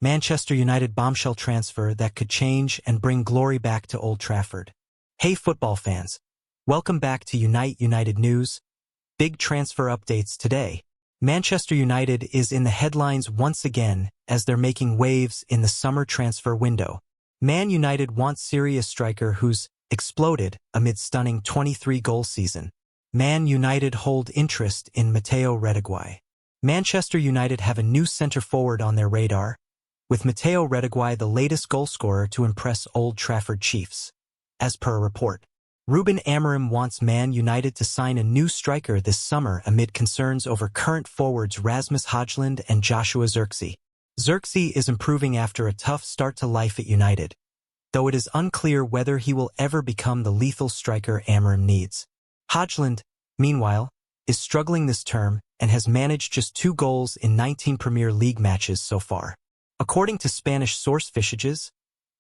Manchester United bombshell transfer that could change and bring glory back to Old Trafford. Hey football fans, welcome back to United News. Big transfer updates today. Manchester United is in the headlines once again as they're making waves in the summer transfer window. Man United wants serious striker who's exploded amid stunning 23-goal season. Man United hold interest in Matteo Retegui. Manchester United have a new centre-forward on their radar, with Matteo Retegui the latest goalscorer to impress Old Trafford Chiefs. As per a report, Ruben Amorim wants Man United to sign a new striker this summer amid concerns over current forwards Rasmus Højlund and Joshua Zirkzee. Zirkzee is improving after a tough start to life at United, though it is unclear whether he will ever become the lethal striker Amorim needs. Højlund, meanwhile, is struggling this term and has managed just 2 goals in 19 Premier League matches so far. According to Spanish source Fichajes,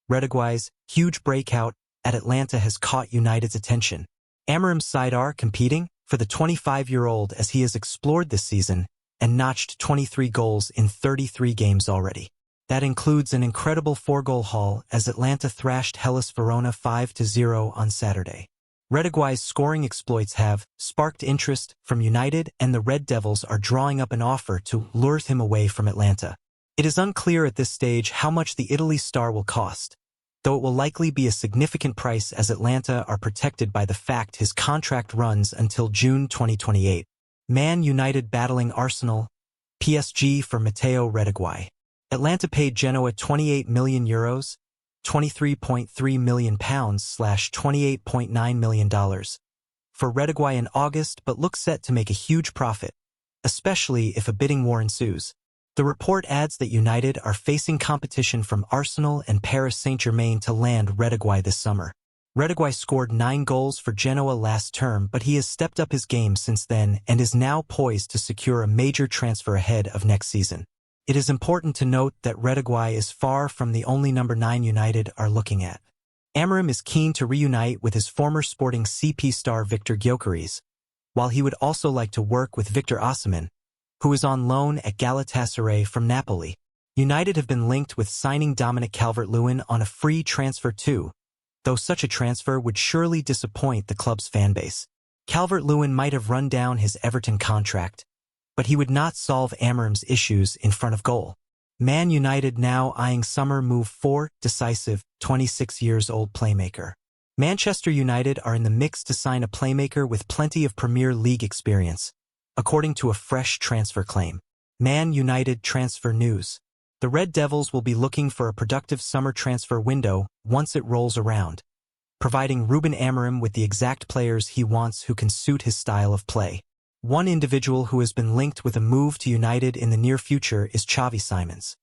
Retegui's huge breakout at Atlanta has caught United's attention. Amorim's side are competing for the 25-year-old as he has explored this season and notched 23 goals in 33 games already. That includes an incredible 4-goal haul as Atlanta thrashed Hellas Verona 5-0 on Saturday. Retegui's scoring exploits have sparked interest from United, and the Red Devils are drawing up an offer to lure him away from Atlanta. It is unclear at this stage how much the Italy star will cost, though it will likely be a significant price as Atlanta are protected by the fact his contract runs until June 2028. Man United battling Arsenal, PSG for Matteo Retegui. Atlanta paid Genoa €28 million, £23.3 million / $28.9 million for Retegui in August, but looks set to make a huge profit, especially if a bidding war ensues. The report adds that United are facing competition from Arsenal and Paris Saint-Germain to land Retegui this summer. Retegui scored 9 goals for Genoa last term, but he has stepped up his game since then and is now poised to secure a major transfer ahead of next season. It is important to note that Retegui is far from the only number 9 United are looking at. Amorim is keen to reunite with his former Sporting CP star Victor Gyökeres, while he would also like to work with Victor Osimhen, who is on loan at Galatasaray from Napoli. United have been linked with signing Dominic Calvert-Lewin on a free transfer too, though such a transfer would surely disappoint the club's fanbase. Calvert-Lewin might have run down his Everton contract, but he would not solve Amorim's issues in front of goal. Man United now eyeing summer move for decisive, 26-year-old playmaker. Manchester United are in the mix to sign a playmaker with plenty of Premier League experience, according to a fresh transfer claim. Man United transfer news. The Red Devils will be looking for a productive summer transfer window once it rolls around, providing Ruben Amorim with the exact players he wants who can suit his style of play. One individual who has been linked with a move to United in the near future is Xavi Simons,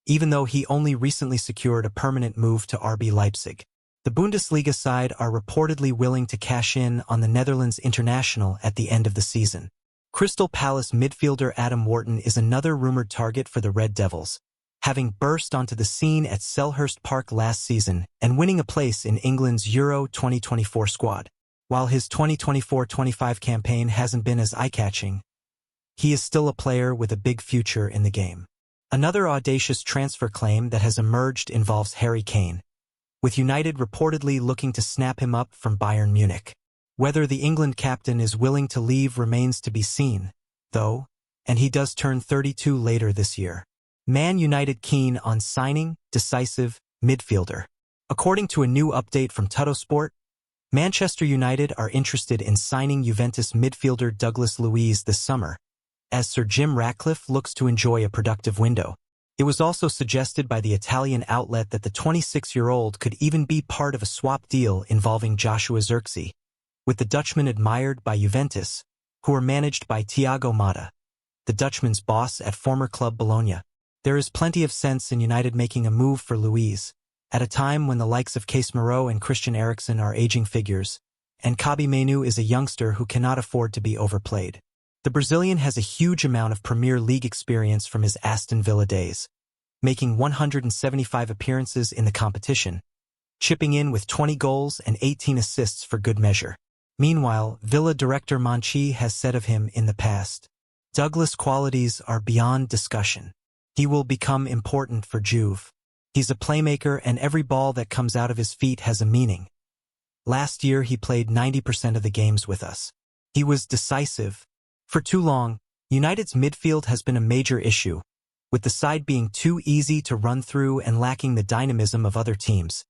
even though he only recently secured a permanent move to RB Leipzig. The Bundesliga side are reportedly willing to cash in on the Netherlands international at the end of the season. Crystal Palace midfielder Adam Wharton is another rumored target for the Red Devils, having burst onto the scene at Selhurst Park last season and winning a place in England's Euro 2024 squad. While his 2024-25 campaign hasn't been as eye-catching, he is still a player with a big future in the game. Another audacious transfer claim that has emerged involves Harry Kane, with United reportedly looking to snap him up from Bayern Munich. Whether the England captain is willing to leave remains to be seen, though, and he does turn 32 later this year. Man United keen on signing decisive midfielder. According to a new update from Tuttosport, Manchester United are interested in signing Juventus midfielder Douglas Luiz this summer, as Sir Jim Ratcliffe looks to enjoy a productive window. It was also suggested by the Italian outlet that the 26-year-old could even be part of a swap deal involving Joshua Zirkzee, with the Dutchman admired by Juventus, who are managed by Thiago Motta, the Dutchman's boss at former club Bologna. There is plenty of sense in United making a move for Luiz, at a time when the likes of Casemiro and Christian Eriksen are aging figures, and Kobbie Mainoo is a youngster who cannot afford to be overplayed. The Brazilian has a huge amount of Premier League experience from his Aston Villa days, making 175 appearances in the competition, chipping in with 20 goals and 18 assists for good measure. Meanwhile, Villa director Monchi has said of him in the past, "Douglas' qualities are beyond discussion." He will become important for Juve. He's a playmaker and every ball that comes out of his feet has a meaning. Last year he played 90% of the games with us. He was decisive. For too long, United's midfield has been a major issue, with the side being too easy to run through and lacking the dynamism of other teams,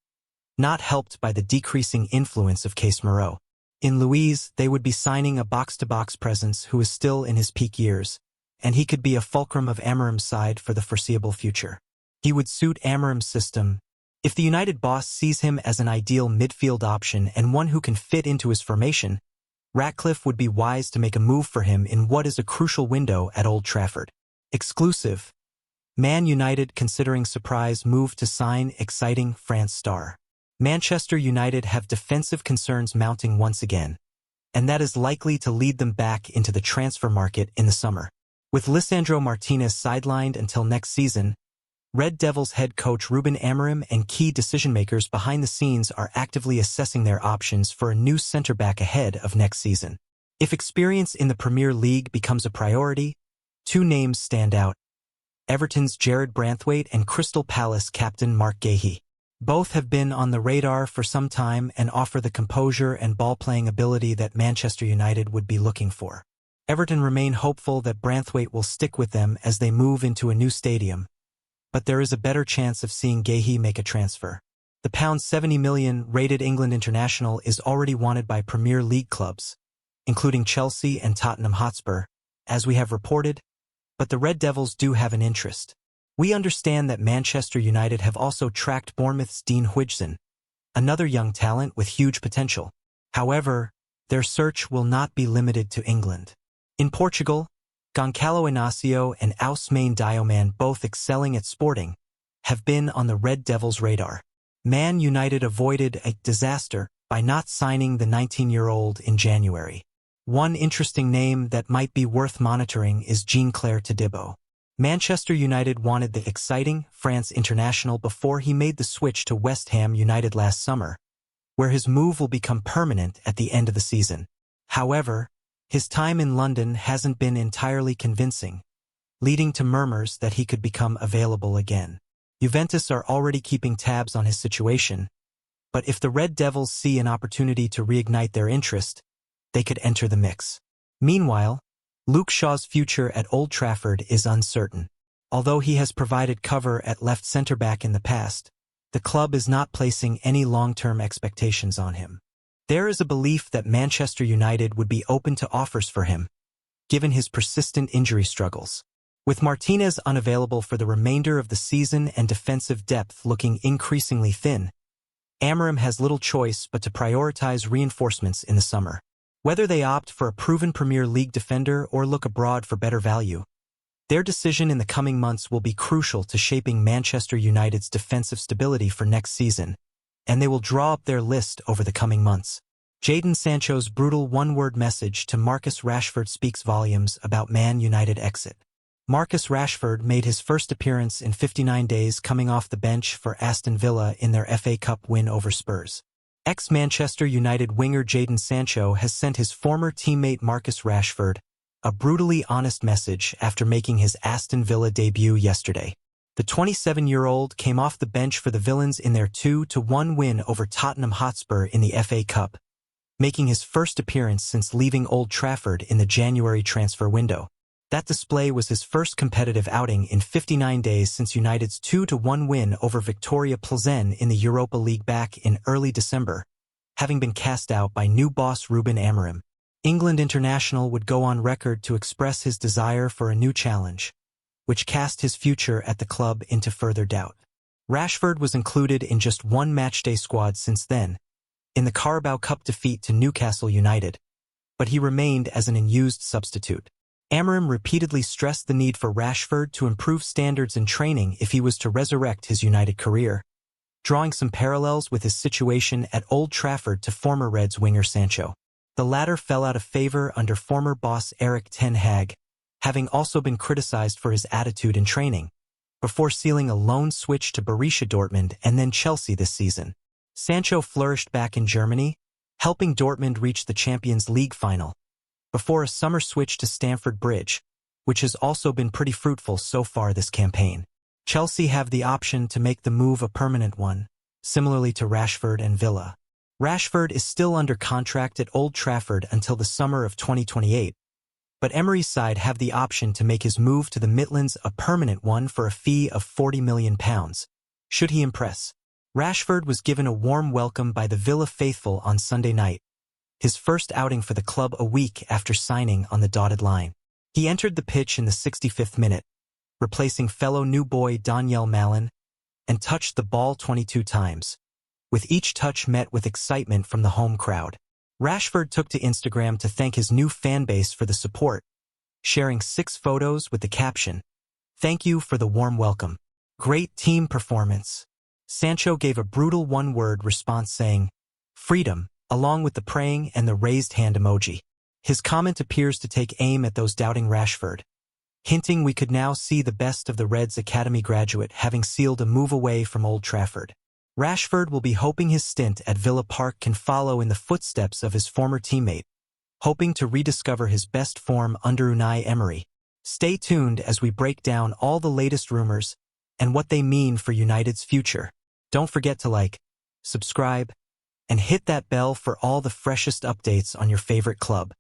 not helped by the decreasing influence of Casemiro. In Luiz, they would be signing a box-to-box presence who is still in his peak years, and he could be a fulcrum of Amorim's side for the foreseeable future. He would suit Amorim's system. If the United boss sees him as an ideal midfield option and one who can fit into his formation, Ratcliffe would be wise to make a move for him in what is a crucial window at Old Trafford. Exclusive. Man United considering surprise move to sign exciting France star. Manchester United have defensive concerns mounting once again, and that is likely to lead them back into the transfer market in the summer. With Lisandro Martinez sidelined until next season, Red Devils head coach Ruben Amorim and key decision-makers behind the scenes are actively assessing their options for a new centre-back ahead of next season. If experience in the Premier League becomes a priority, two names stand out: Everton's Jared Branthwaite and Crystal Palace captain Mark Guéhi. Both have been on the radar for some time and offer the composure and ball-playing ability that Manchester United would be looking for. Everton remain hopeful that Branthwaite will stick with them as they move into a new stadium, but there is a better chance of seeing Guéhi make a transfer. The £70 million rated England international is already wanted by Premier League clubs, including Chelsea and Tottenham Hotspur, as we have reported, but the Red Devils do have an interest. We understand that Manchester United have also tracked Bournemouth's Dean Huijsen, another young talent with huge potential. However, their search will not be limited to England. In Portugal, Goncalo Inácio and Ousmane Dioman, both excelling at Sporting, have been on the Red Devils' radar. Man United avoided a disaster by not signing the 19-year-old in January. One interesting name that might be worth monitoring is Jean-Claire Todibo. Manchester United wanted the exciting France international before he made the switch to West Ham United last summer, where his move will become permanent at the end of the season. However, his time in London hasn't been entirely convincing, leading to murmurs that he could become available again. Juventus are already keeping tabs on his situation, but if the Red Devils see an opportunity to reignite their interest, they could enter the mix. Meanwhile, Luke Shaw's future at Old Trafford is uncertain. Although he has provided cover at left centre-back in the past, the club is not placing any long-term expectations on him. There is a belief that Manchester United would be open to offers for him, given his persistent injury struggles. With Martinez unavailable for the remainder of the season and defensive depth looking increasingly thin, Amorim has little choice but to prioritize reinforcements in the summer. Whether they opt for a proven Premier League defender or look abroad for better value, their decision in the coming months will be crucial to shaping Manchester United's defensive stability for next season, and they will draw up their list over the coming months. Jadon Sancho's brutal one-word message to Marcus Rashford speaks volumes about Man United exit. Marcus Rashford made his first appearance in 59 days coming off the bench for Aston Villa in their FA Cup win over Spurs. Ex-Manchester United winger Jadon Sancho has sent his former teammate Marcus Rashford a brutally honest message after making his Aston Villa debut yesterday. The 27-year-old came off the bench for the Villains in their 2-1 win over Tottenham Hotspur in the FA Cup, making his first appearance since leaving Old Trafford in the January transfer window. That display was his first competitive outing in 59 days since United's 2-1 win over Victoria Plzen in the Europa League back in early December, having been cast out by new boss Ruben Amorim. England international would go on record to express his desire for a new challenge, which cast his future at the club into further doubt. Rashford was included in just one matchday squad since then, in the Carabao Cup defeat to Newcastle United, but he remained as an unused substitute. Amorim repeatedly stressed the need for Rashford to improve standards in training if he was to resurrect his United career, drawing some parallels with his situation at Old Trafford to former Reds winger Sancho. The latter fell out of favor under former boss Erik ten Hag, having also been criticized for his attitude in training, before sealing a loan switch to Borussia Dortmund and then Chelsea this season. Sancho flourished back in Germany, helping Dortmund reach the Champions League final, before a summer switch to Stamford Bridge, which has also been pretty fruitful so far this campaign. Chelsea have the option to make the move a permanent one, similarly to Rashford and Villa. Rashford is still under contract at Old Trafford until the summer of 2028, but Emery's side have the option to make his move to the Midlands a permanent one for a fee of £40 million. Should he impress? Rashford was given a warm welcome by the Villa faithful on Sunday night, his first outing for the club a week after signing on the dotted line. He entered the pitch in the 65th minute, replacing fellow new boy Daniel Malin, and touched the ball 22 times, with each touch met with excitement from the home crowd. Rashford took to Instagram to thank his new fan base for the support, sharing 6 photos with the caption, "Thank you for the warm welcome. Great team performance." Sancho gave a brutal one-word response saying, "Freedom," along with the praying and the raised hand emoji. His comment appears to take aim at those doubting Rashford, hinting we could now see the best of the Reds academy graduate having sealed a move away from Old Trafford. Rashford will be hoping his stint at Villa Park can follow in the footsteps of his former teammate, hoping to rediscover his best form under Unai Emery. Stay tuned as we break down all the latest rumors and what they mean for United's future. Don't forget to like, subscribe, and hit that bell for all the freshest updates on your favorite club.